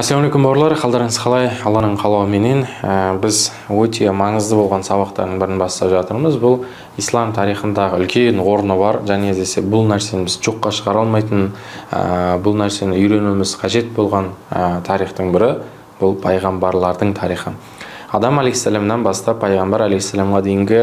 Ассалаумағалейкум бауырлар, қалдарыңыз қалай? Алланың қалауыменен біз өте маңызды болған сабақтардың бірін бастап жатырмыз. Бұл ислам тарихындағы үлкен орны бар, және десе бұл нәрсені біз жоққа шығара алмайтын, бұл нәрсені үйренуіміз қажет болған тарихтың бірі бұл пайғамбарлардың тарихы. Адам алейхиссаламнан бастап пайғамбар алейхиссаламға дейінгі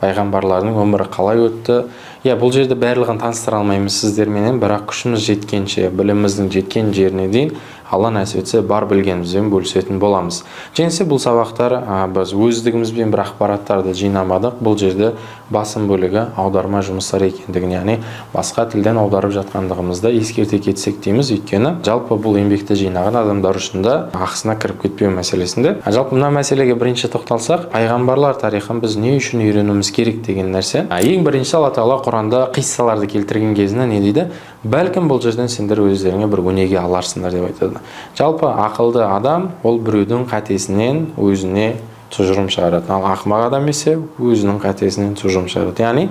пайғамбарлардың өмірі қалай өтті? Бұл жерде барлығын таныстыра алмаймыз сіздерменен, бірақ күшіміз жеткенше, біліміміздің жеткен жеріне дейін Алла нәсіп етсе бар білгенімізбен бөлісетін боламыз. Женсе бұл сабақтар біз өздігімізбен бір ақпараттарды жинамадық. Бұл жерде басым бөлігі аударма жұмыстары екендігін, яғни басқа тілден аударып жатқандығымызды ескерте кетсек дейміз. Өйткені жалпы бұл еңбекті жинаған адамдар үшін де ақысына кіріп кетпеу мәселесінде. Жалпы мына мәселеге бірінші тоқталсақ, пайғамбарлар тарихын біз не үшін үйренуіміз керек деген нәрсе. Ең бірінші Алла Тағала Құранда қиссаларды келтірген кезінде не дейді? Бәлкім бұл жерден сендер өздеріңе бір өнеге аларсыңдар деп айтады. Жалпы ақылды адам ол біреудің қатесінен өзіне тұжырым шығарады. Ал ақымақ адам есе өзінің қатесінен тұжырым шығарады. Яғни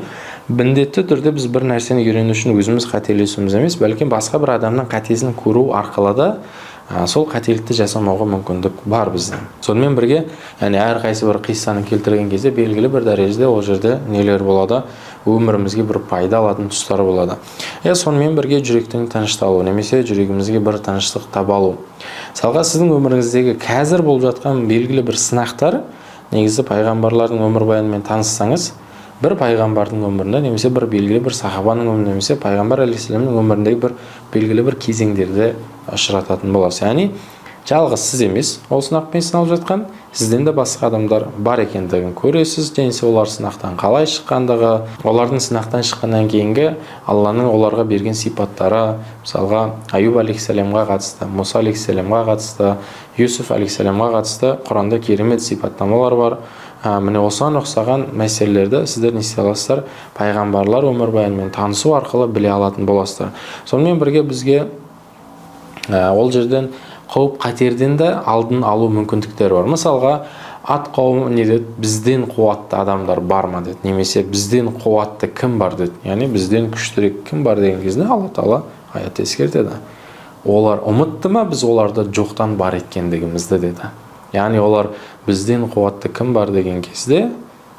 міндетті түрде біз бір нәрсені үйрену үшін өзіміз қателесуіміз емес, бәлкім басқа бір адамның қатесін көру арқылы да сол қателікті жасамауға мүмкіндік бар біздің. Сонымен бірге, әрқайсы бір қиссаны келтірген кезде белгілі бір дәрежеде ол жерде нелер болады, өмірімізге бір пайда алатын тұстары болады. Сонымен бірге жүректің тынышталуы, немесе жүрегімізге бір тыныштық таба алу. Мысалға сіздің өміріңіздегі қазір болып жатқан белгілі бір сынақтар, негізі пайғамбарлардың өмірбаянымен таныссаңыз, бір пайғамбардың өмірінде, немесе бір белгілі бір сахабаның өмірінде, немесе пайғамбар алейхиссаламның өміріндегі бір белгілі бір кезеңдерді ұшырататын боласыз. Яғни жалғыз сіз емес, ол сынақпен сыналып жатқан, сізден де басқа адамдар бар екендігін көресіз, және олар сынақтан қалай шыққандығы, олардың сынақтан шыққаннан кейінгі Алланың оларға берген сипаттары, мысалға Аюб алейхиссаламға қатысты, Мұса алейхиссаламға қатысты, Юсуф алейхиссаламға қатысты Құранда керемет сипаттамалар бар. Міне осыған ұқсаған мәселелерді сіздер не істей аласыздар? Пайғамбарлар өмірбаянымен танысу арқылы біле алатын боласыздар. Сонымен бірге бізге ол жерден қауіп қатерден де алдын алу мүмкіндіктері бар. Мысалға ат қауымы не деді? Бізден қуатты адамдар бар ма деді, немесе бізден қуатты кім бар деді. Яғни бізден күштірек кім бар деген кезде Алла Тағала аятта ескертеді. Олар ұмытты ма біз оларды жоқтан бар еткендігімізді деді. Яғни олар бізден қуатты кім бар деген кезде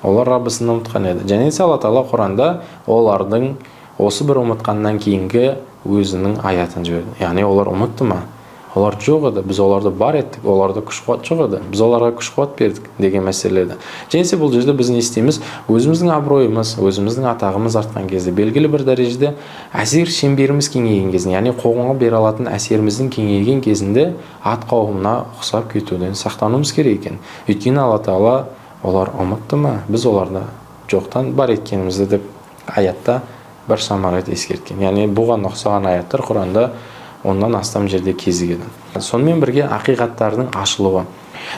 олар Раббысын ұмытқан еді. Және Алла Тағала Құранда олардың осы бір ұмытқаннан кейінгі өзінің аятын жіберді. Яғни олар ұмытты ма? Олар жоқ еді, біз оларды бар еттік, оларда күш-қуат жоқ еді, біз оларға күш-қуат бердік деген мәселелерді. Және бұл жерде біз не істейміз? Өзіміздің абыройымыз, өзіміздің атағымыз артқан кезде, белгілі бір дәрежеде әсер шеңберіміз кеңейген кезінде, яғни қоғамға бере алатын әсеріміздің кеңейген кезінде ат қауымына ұқсап кетуден сақтануымыз керек екен. Өйткені Алла Тағала олар ұмытты ма? Біз оларды жоқтан бар еткенімізді деп аятта бір самарат ескерткен. Яғни бұған ұқсаған аяттар Құранда оннан астам жерде кезігеді. Сонымен бірге ақиқаттардың ашылуы.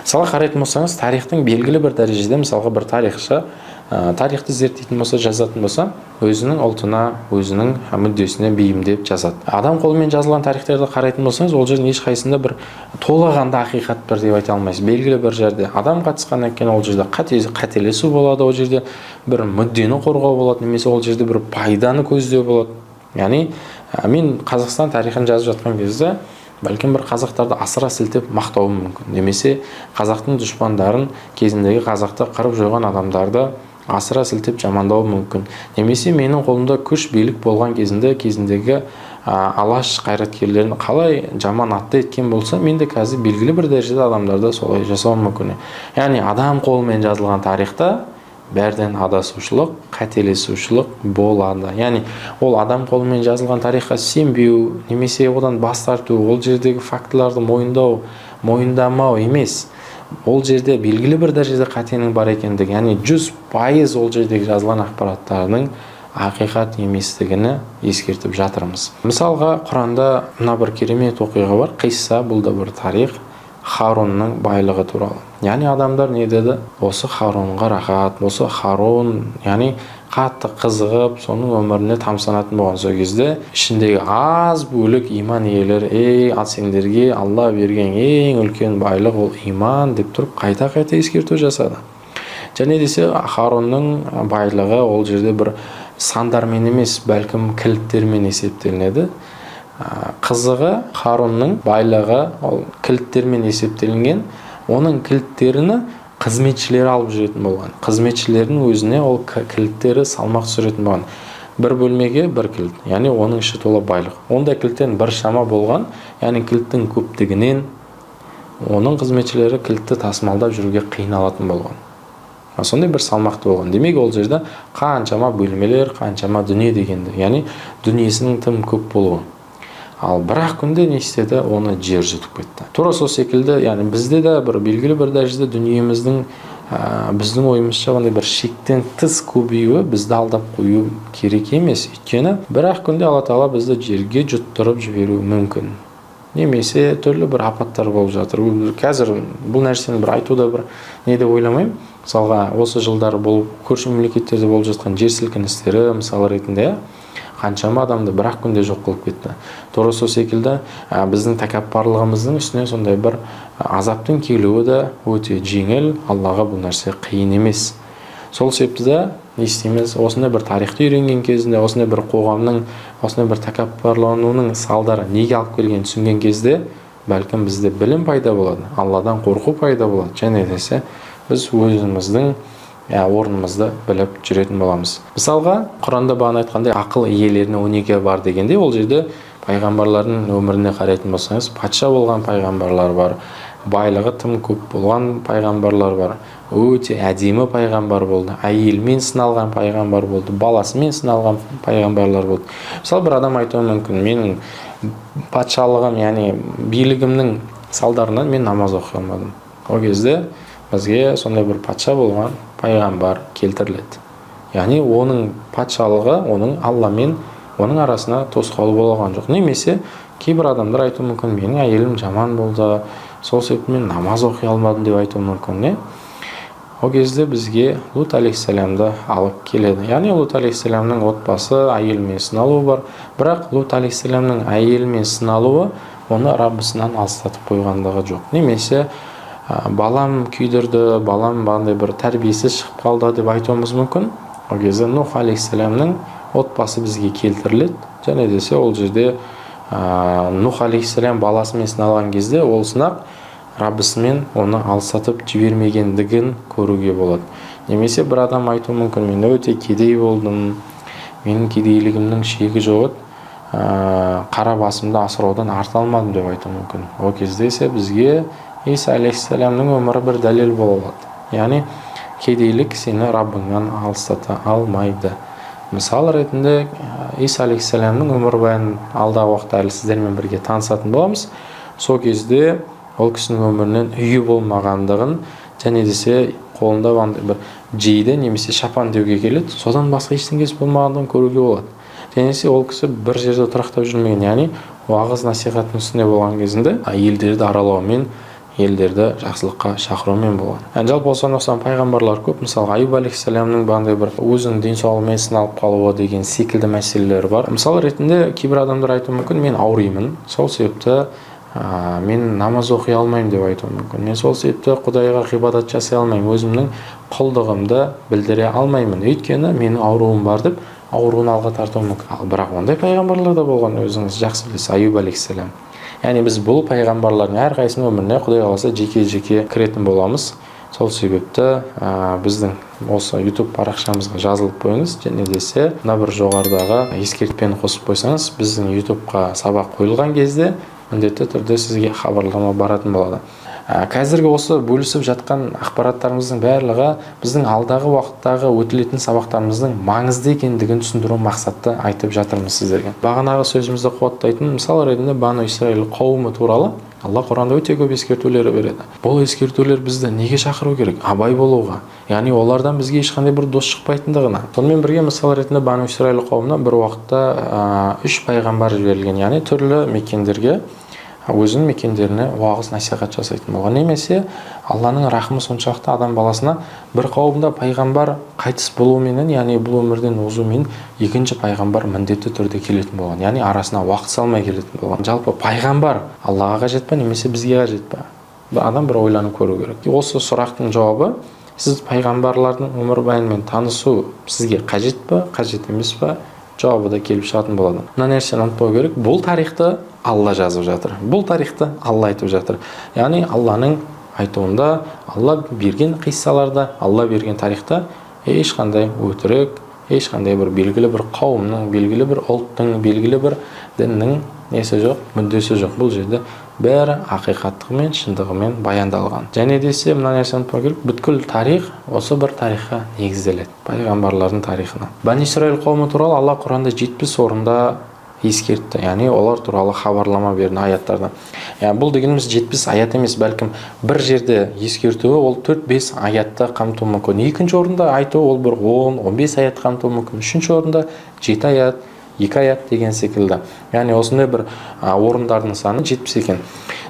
Мысалға қарайтын болсаңыз, тарихтың белгілі бір дәрежеде, мысалға бір тарихшы тарихты зерттейтін болса, жазатын болса, өзінің ұлтына, өзінің мүддесіне бейімдеп жазады. Адам қолымен жазылған тарихтарды қарайтын болсаңыз, ол жерде ешқайсында бір толығанды ақиқат бар деп айта алмайсыз. Белгілі бір жерде адам қатысқаннан кейін ол жерде қателесу болады, ол жерде бір мүддені қорғау болады, немесе ол жерде бір пайданы көздеу болады. Яғни мен Қазақстан тарихын жазып жатқан кезде бәлкім бір қазақтарды асыра сілтеп мақтауым мүмкін, немесе қазақтың дұшпандарын, кезіндегі қазақты қырып жойған адамдарды асыра сілтеп жамандау мүмкін, немесе менің қолымда күш билік болған кезіндегі алаш қайраткерлерін қалай жаман атты еткен болса, мен де қазір белгілі бір дәрежеде адамдарды солай жасауым мүмкін. Яғни адам қолымен жазылған тарихта бәрден адасушылық, қателесушілік болады. Яғни ол адам қолымен жазылған тарихқа сенбеу, немесе одан бас тарту, ол жердегі фактыларды мойындамау емес. Ол жерде белгілі бір дәрежеде қатенің бар екендігі, яғни 100% ол жердегі жазылған ақпараттардың ақиқат еместігіні ескертіп жатырмыз. Мысалға Құранда мына бір керемет оқиға бар. Қисса, бұл да бір тарих. Харунның байлығы туралы. Яғни адамдар не деді? Осы Харунға рахат, осы Харун, яғни қатты қызығып, соның өміріне тамсанатын болған сол кезде ішіндегі аз бөлік иман иелері, сендерге Алла берген ең үлкен байлық ол иман деп тұрып қайта-қайта ескерту жасады. Және десе Харунның байлығы ол жерде бір сандармен емес, бәлкім кілттермен есептелінеді. қызығы Харунның байлығы ол кілттермен есептелінген. Оның кілттерін қызметшілері алып жүретін болған. Қызметшілердің өзіне ол кілттері салмақ түсіретін болған. Бір бөлмеге бір кілт, яғни оның іші толы байлық. Ондай кілттен бір шама болған, яғни кілттің көптігінен оның қызметшілері кілтті тасымалдап жүруге қиналатын болған. Сондай бір салмақты болған. Демек ол жерде қаншама бөлмелер, қаншама дүние дегенді, яғни дүниесінің тым көп болуы. Ал бірақ күнде не істеді? Оны жер жұтып кетті. Тура сол секілді, яғни бізде де бір белгілі бір дәрежеде дүниеміздің біздің ойымызша ондай бір шектен тыс көбеюі бізді алдап қою керек емес. Өйткені бірақ күнде Алла Тағала бізді жерге жұттырып жіберуі мүмкін. Немесе түрлі бір апаттар болып жатыр. Қазір бұл нәрсені бір айтуда бір не деп ойламаймын. Мысалға, осы жылдары болып көрші мемлекеттерде болып жатқан жер сілкіністері мысалы ретінде қаншама адамды бірақ күнде жоқ қылып кетті. Тура сол секілді біздің тәкаппарлығымыздың үстіне сондай бір азаптың келуі де өте жеңіл, Аллаға бұл нәрсе қиын емес. Сол себепті не істейміз? Осындай бір тарихты үйренген кезінде, осындай бір қоғамның, осындай бір тәкаппарлануының салдары неге алып келгенін түсінген кезде, бәлкім бізде білім пайда болады, Алладан қорқу пайда болады. Және десе біз өзіміздің орнымызды біліп жүретін боламыз. Мысалға, Құранда бағана айтқандай ақыл иелеріне 12 бар дегенде, ол жерде пайғамбарлардың өміріне қарайтын болсаңыз, патша болған пайғамбарлар бар, байлығы тым көп болған пайғамбарлар бар, өте әдемі пайғамбар болды, әйелмен сыналған пайғамбар болды, баласымен сыналған пайғамбарлар болды. Мысалы, бір адам айтуы мүмкін, менің патшалығым, яғни билігімнің салдарынан мен намаз оқи алмадым. Ол кезде бізге сондай бір патша болған пайғамбар келтіріледі. Яғни оның патшалығы, оның Алламен оның арасына тосқауыл болған жоқ. Немесе кейбір адамдар айтуы мүмкін, менің әйелім жаман болды, сол себепті мен намаз оқи алмадым деп айтуы мүмкін. Ол кезде бізге Лут алейхиссаламды алып келеді. Яғни Лут алейхиссаламның отбасы әйелімен сыналуы бар, бірақ Лут алейхиссаламның әйелімен сыналуы оны Раббысынан алыстатып қойғандығы жоқ. Немесе балам күйдірді, балам бандай бір тәрбиесіз шығып қалды деп айтуымыз мүмкін. Ол кезде Нух алейхиссаламның отбасы бізге келтіріледі. Және десе ол жерде Нух алейхиссалам баласымен сыналған кезде ол сынақ Раббысымен оны алыстатып жібермегендігін көруге болады. Немесе бір адам айтуы мүмкін, мен өте кедей болдым, менің кедейлігімнің шегі жоқ, қара басымды асыраудан арта алмадым деп айтуы мүмкін. Ол кезде ise бізге Иса алейхиссаламның өмірі бір дәлел бола алады. Яғни кедейлік сені Раббыңнан алыстата алмайды. Мысал ретінде Иса алейхиссаламның өмірбаянын алдағы уақытта әлі сіздермен бірге танысатын боламыз. Сол кезде ол кісінің өмірінен үйі болмағандығын, және десе қолында бір жейді немесе шапан деуге келеді, содан басқа ештеңесі болмағандығын көруге болады. Және десе ол кісі бір жерде тұрақтап жүрмеген, яғни уағыз насихаттың үстінде болған кезінде елдерді аралаумен, елдерді жақсылыққа шақырумен болған. Жалпы осыған пайғамбарлар көп. Мысалы, Аюб алейхиссаламның бандай бір өзінің денсаулығымен сыналып қалуы деген секілді мәселелер бар. Мысал ретінде кейбір адамдар айтуы мүмкін, мен ауырмын, сол себепті мен намаз оқи алмаймын деп айтуы мүмкін. Мен сол себепті Құдайға ғибадат жасай алмаймын, өзімнің құлдығымды білдіре алмаймын, өйткені менің ауруым бар деп ауруын алға тартуы мүмкін. Бірақ ондай пайғамбарлар да болған, өзіңіз жақсы білесіз, Аюб алейхиссалам. Яғни біз бұл пайғамбарлардың әрқайсының өміріне Құдай қаласа жеке-жеке кіретін боламыз. Сол себепті біздің осы YouTube парақшамызға жазылып қойыңыз, және десе мына бір жоғарыдағы ескертпені қосып қойсаңыз, біздің YouTubeға сабақ қойылған кезде міндетті түрде сізге хабарлама баратын болады. Қазіргі осы бөлісіп жатқан ақпараттарымыздың барлығы біздің алдағы уақыттағы өтілетін сабақтарымыздың маңызды екендігін түсіндіру мақсатта айтып жатырмыз сіздерге. Бағанағы сөзімізді қуаттайтын мысал ретінде Бану Исраил қауымы туралы Алла Құранда өте көп ескертулер береді. Бұл ескертулер бізді неге шақыру керек? Абай болуға. Яғни олардан бізге ешқандай бір дос шықпайтындығына. Сонымен бірге мысал ретінде Бану Исраил қауымына бір уақытта 3 пайғамбар жіберілген, яғни түрлі мекендерге өзінің мекендеріне уағыз насихат жасайтын болған. Немесе Алланың рахымы соншалықты адам баласына бір қауымда пайғамбар қайтыс болуыменен, яғни бұл өмірден озуымен екінші пайғамбар міндетті түрде келетін болған. Яғни арасына уақыт салмай келетін болған. Жалпы пайғамбар Аллаға қажет па немесе бізге қажет па? Адам бір ойланып көру керек. Осы сұрақтың жауабы, сіз пайғамбарлардың өмірбаянымен танысу сізге қажет па, қажет емес па? жауабы да келіп шығатын болады. Мына нәрсені ұмытпау керек, бұл тарихты Алла жазып жатыр, бұл тарихты Алла айтып жатыр. Яғни Алланың айтуында, Алла берген қиссаларда, Алла берген тарихта ешқандай өтірік, ешқандай бір белгілі бір қауымның, белгілі бір ұлттың, белгілі бір діннің несі жоқ, мүддесі жоқ. Бұл жерде бәрі ақиқаттығымен, шындығымен баяндалған. Және десе, мына нәрсені ұмытпау керек, бүткіл тарих осы бір тарихқа негізделеді, пайғамбарлардың тарихына. Бани Исраил қауымы туралы Алла Құранда 70 орында ескертті, яғни олар туралы хабарлама берді аяттарда. Бұл дегеніміз 70 аят емес, бәлкім бір жерде ескертуі ол 4-5 аятты қамтуы мүмкін. Екінші орында айтуы ол бір 10-15 аят қамтуы мүмкін. Үшінші орында 7 аят, 2 аят деген секілді. Яғни осындай бір орындардың саны 70 екен.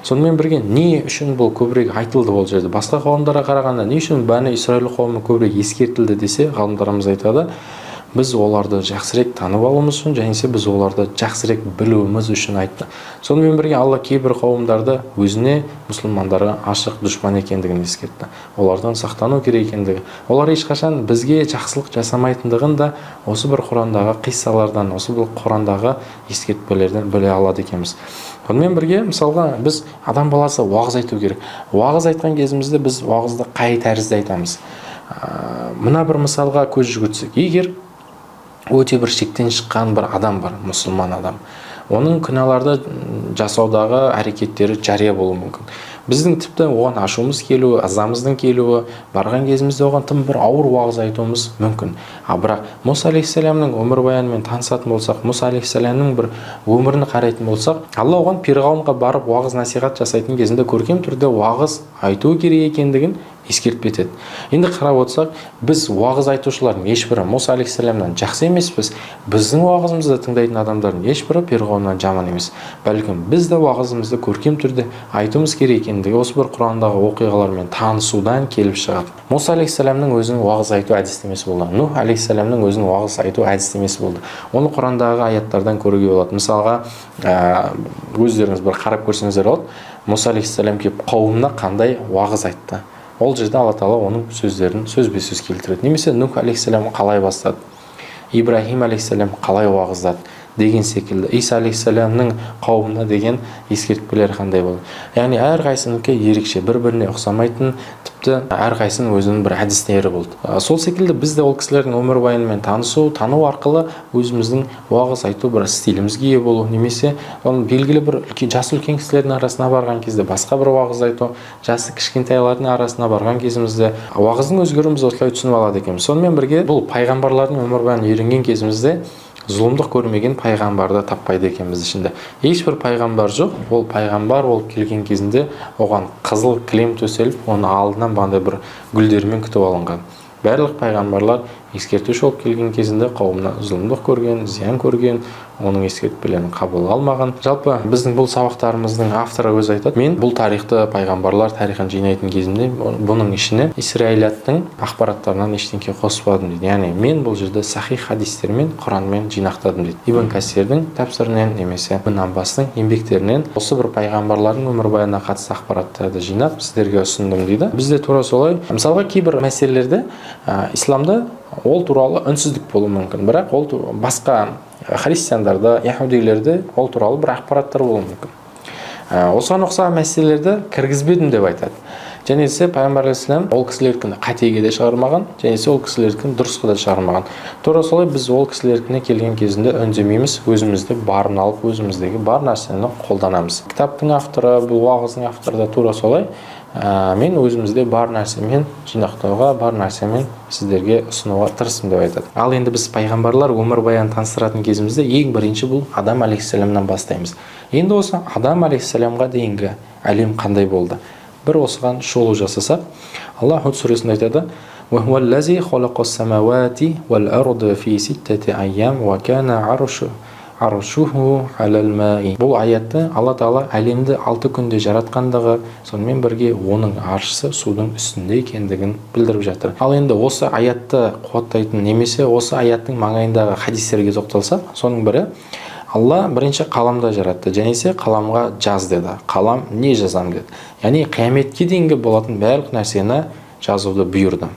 Сонымен бірге не үшін бұл көбірек айтылды ол жерде? Басқа қауымдарға қарағанда не үшін Бани Исраил қауымы көбірек ескертілді десе, ғалымдарымыз айтады, біз оларды жақсырек танып алуымыз үшін, және біз оларды жақсырек білуіміз үшін айтты. Сонымен бірге Алла кейбір қауымдарды өзіне, мұсылмандарға ашық дұшпан екендігін ескертті. Олардан сақтану керек екендігі. Олар ешқашан бізге жақсылық жасамайтындығын да осы бір Құрандағы қиссалардан, осы бір Құрандағы ескертпелерден біле алады екенбіз. Сонымен бірге, мысалға, біз адам баласы уағыз айту керек. Уағыз айтқан кезімізде біз уағызды қай тәрізді айтамыз? Мына бір мысалға көз жүгіртсек, егер өте бір шектен шыққан бір адам бар, мұсылман адам, оның күнәларды жасаудағы әрекеттері жария болуы мүмкін. Біздің тіпті оған ашуымыз келуі, ызамыздың келуі, барған кезімізде оған тым бір ауыр уағыз айтуымыз мүмкін. Бірақ Мұса алейхиссаламның өмірбаянымен танысатын болсақ, Мұса алейхиссаламның бір өмірін қарайтын болсақ, Алла оған Фирғауынға барып уағыз насихат жасайтын кезінде көркем түрде уағыз айту керек екендігін ескертіп кетеді. Енді қарап отырсақ, біз уағыз айтушылардың ешбірі Мұса алейхиссаламнан жақсы емеспіз, біздің уағызымызды тыңдайтын адамдардың ешбірі Фирғауыннан жаман емес. Бәлкім біз де уағызымызды көркем түрде айтуымыз керек екендігі осы бір Құрандағы оқиғалармен танысудан келіп шығады. Мұса алейхиссаламның өзінің уағыз айту әдістемесі болды. Нух алейхиссаламның өзінің уағыз айту әдістемесі болды. Оны Құрандағы аяттардан көруге болады. Мысалға, өздеріңіз бір қарап көрсеңіздер болады, Мұса алейхиссалам келіп қауымына қандай уағыз айтты. Ол жерде Алла Тағала оның сөздерін сөзбе-сөз келтіреді. Немесе Нух алейхиссалам қалай бастады, Ибрахим алейхиссалам қалай уағыздады деген секілді, Иса алейхиссаламның қауымына деген ескертпелер қандай болды. Яғни әрқайсынікі ерекше, бір-біріне ұқсамайтын, тіпті әрқайсының өзінің бір әдістері болды. Сол секілді біз де ол кісілердің өмірбаянымен тану арқылы өзіміздің уағыз айту бір стилімізге ие болу, немесе белгілі бір жасы үлкен кісілердің арасына барған кезде басқа бір уағыз айту, жасы кішкентайлардың арасына барған кезімізде уағыздың өзгеруін біз осылай түсініп алады екенбіз. Сонымен бірге бұл пайғамбарлардың өмірбаянын үйренген кезімізде зұлымдық көрмеген пайғамбарды таппайды екенбіз ішінде. Ешбір пайғамбар жоқ. Ол пайғамбар болып келген кезінде оған қызыл кілем төселіп, оны алдынан бандай бір гүлдермен күтіп алынған. Барлық пайғамбарлар ескертуші болып келген кезінде қауымына зұлымдық көрген, зиян көрген, оның ескертпелерін қабыл алмаған. Жалпы біздің бұл сабақтарымыздың авторы өзі айтады, мен бұл тарихты, пайғамбарлар тарихын жинайтын кезімде бұның ішіне исраилияттың ақпараттарынан ештеңке қоспадым дейді. Яғни мен бұл жерде сахих хадистермен, Құранмен жинақтадым дейді. Ибн Касирдің тәпсірінен немесе Ибн Аббастың еңбектерінен осы бір пайғамбарлардың өмірбаянына қатысты ақпараттарды жинап сіздерге ұсындым дейді. Бізде тура солай. Мысалға кейбір мәселелерде исламда ол туралы үнсіздік болуы мүмкін, бірақ ол басқа христиандарда, яһудилерде ол туралы бір ақпараттар болуы мүмкін. Осыған ұқсаған мәселелерді кіргізбедім деп айтады. Және де пайғамбар алейхиссалам ол кісілердікін қатеге де шығармаған, және де ол кісілердікін дұрысқа да шығармаған. Тура солай біз ол кісілердікіне келген кезінде үндемейміз, өзімізде барын алып, өзіміздегі бар нәрсені қолданамыз. Кітаптың авторы, бұл уағыздың авторы да тура солай. Мен өзімізде бар нәрсемен жинақтауға, бар нәрсемен сіздерге ұсынуға тырыстым деп айтады. Ал енді біз пайғамбарлар өмірбаянын таныстыратын кезімізде ең бірінші бұл Адам алейхиссаламнан бастаймыз. Енді осы Адам алейхиссаламға дейінгі әлем қандай болды? Бір осыған шолу жасасақ, Аллах Худ сүресінде айтады: "Ва хуаллази халақас самавати вал арда фи ситтати айям ва кана аршуху алал маи". Бұл аятты Алла Тағала әлемді 6 күнде жаратқандығы, сонымен бірге оның аршысы судың үстінде екендігін білдіріп жатыр. Ал енді осы аятты қуаттайтын немесе осы аяттың маңайындағы хадистерге тоқталсақ, соның бірі Алла бірінші қаламда жаратты, жәнесе қаламға жаз деді. Қалам не жазам деді. Яғни қияметке дейінгі болатын барлық нәрсені жазуды бұйырды.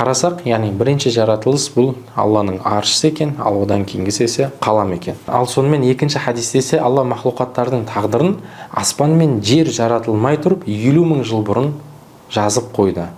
қарасақ, яғни бірінші жаратылыс бұл Алланың аршысы екен, ал одан кейінгісі ise қалам екен. Ал сонымен екінші хадисте ise Алла махлуқаттардың тағдырын аспан мен жер жаратылмай тұрып 50 мың жыл бұрын жазып қойды.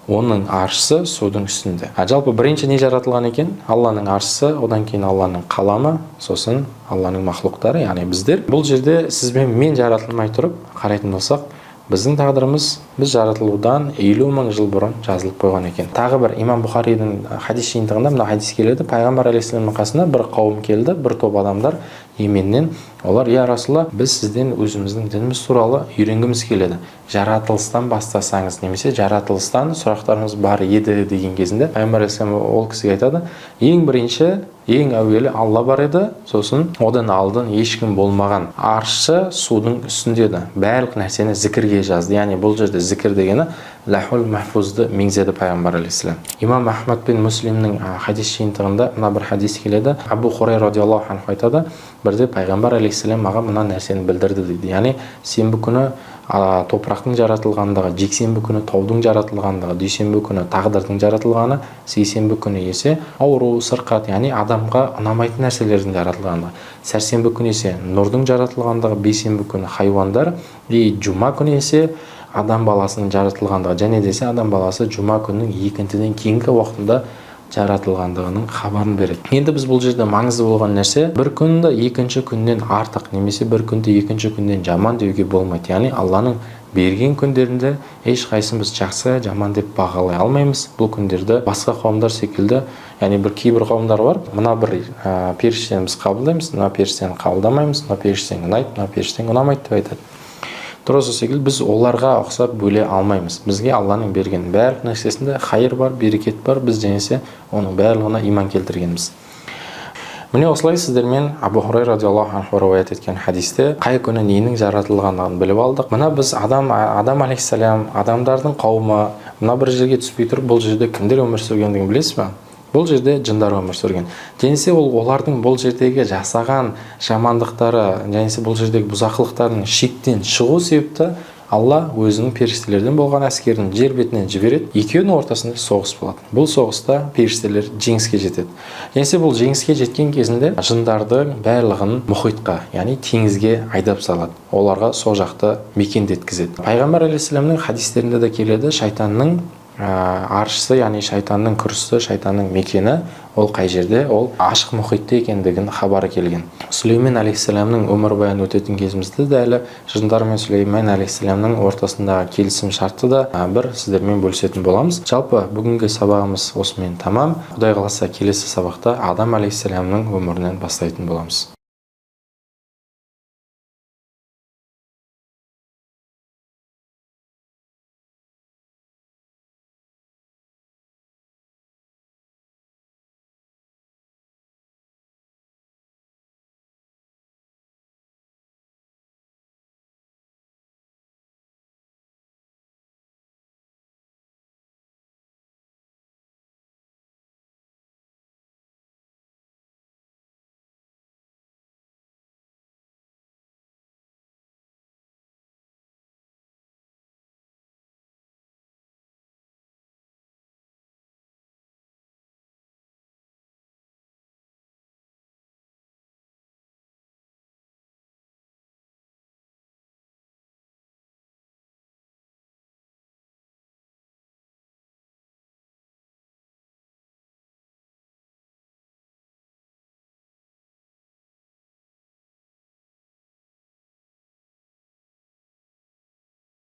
Оның аршысы судың үстінде. Жалпы бірінші не жаратылған екен? Алланың аршысы, одан кейін Алланың қаламы, сосын Алланың махлуқтары, яғни біздер. Бұл жерде сіз бен мен жаратылмай тұрып қарайтын болсақ, біздің тағдырымыз біз жаратылудан 50 мың жыл бұрын жазылып қойған екен. Тағы бір имам Бұхаридің хадис жиынтығында мына хадис келеді. Пайғамбар алейхиссаламның қасына бір қауым келді, бір топ адамдар Йеменнен. Олар: "Я Расулалла, біз сізден өзіміздің дініміз туралы үйренгіміз келеді. Жаратылыстан бастасаңыз, немесе жаратылыстан сұрақтарымыз бар еді" деген кезінде Пайғамбар алейхиссалам ол кісіге айтады: "Ең бірінші, ең әуелі Алла бар еді, сосын одан алдын ешкім болмаған. Аршы судың үстіндеді. Барлық нәрсені зікірге жазды." Яғни бұл жерде зікір дегені Лахул Махфузды меңзеді Пайғамбар алейхиссалам. Имам Ахмад пен Муслимнің хадис жиынтығында мына бір хадис келеді. Абу Хурайра радиаллаху анху айтады: "Бірде Пайғамбар алейхиссалам маған мына нәрсені білдірді" дейді. Яғни сенбі күні топырақтың жаратылғандығы, жексенбі күні таудың жаратылғандығы, дүйсенбі күні тағдырдың жаратылғаны, сейсенбі күні есе ауру, сырқат, яғни адамға ұнамайтын нәрселердің жаратылғандығы, сәрсенбі күні есе нұрдың жаратылғандығы, бейсенбі күні хайуандар, жұма күні есе адам баласының жаратылғандығы, және десе адам баласы жұма күнінің екінтіден кейінгі уақытында жаратылғандығының хабарын береді. Енді біз бұл жерде маңызды болған нәрсе, бір күнді екінші күннен артық, немесе бір күнді екінші күннен жаман деуге болмайды. Яғни Алланың берген күндерінде ешқайсымыз біз жақсы, жаман деп бағалай алмаймыз. Бұл күндерді басқа қауымдар секілді, яғни бір кейбір қауымдар бар, мына бір періштені біз қабылдаймыз, мына періштені қабылдамаймыз, мына періштен ұнайды, мына періштен ұнамайды деп айтады. Дұрыс секілді біз оларға ұқсап бөле алмаймыз. Бізге Алланың берген барлық нәрсесінде хайыр бар, берекет бар, біз денесе оның барлығына иман келтіргенбіз. Міне осылай сіздермен Абу Хурайра радиаллаху анху риуаят еткен хадисте қай күні ненің жаратылғандығын біліп алдық. Мына біз Адам алейхиссалам, адамдардың қауымы мына бір жерге түспей тұрып, бұл жерде кімдер өмір сүргендігін білесіз бе? Бұл жерде жындар өмір сүрген. Денесе олардың бұл жердегі жасаған жамандықтары, денесе бұл жердегі бұзақылықтардың шектен шығу себепті Алла өзінің періштелерден болған әскерін жер бетінен жібереді. Екеуінің ортасында соғыс болады. Бұл соғыста періштелер жеңіске жетеді. Денесе бұл жеңіске жеткен кезінде жындардың барлығын мұхитқа, яғни теңізге айдап салады. Оларға сол жақты мекендеткізеді. Пайғамбар алейхиссаламның хадистерінде де келеді, шайтанның аршысы, яғни шайтанның күрсі, шайтанның мекені ол қай жерде? Ол ашық мұхитта екендігін хабары келген. Сүлеймен алейхиссаламның өмірбаяны өтетін кезімізде де әлі жындар мен Сүлеймен алейхиссаламның ортасындағы келісім шартты да бір сіздермен бөлісетін боламыз. Жалпы бүгінгі сабағымыз осымен тамам. Құдай қаласа келесі сабақта Адам алейхиссаламның өмірінен бастайтын боламыз.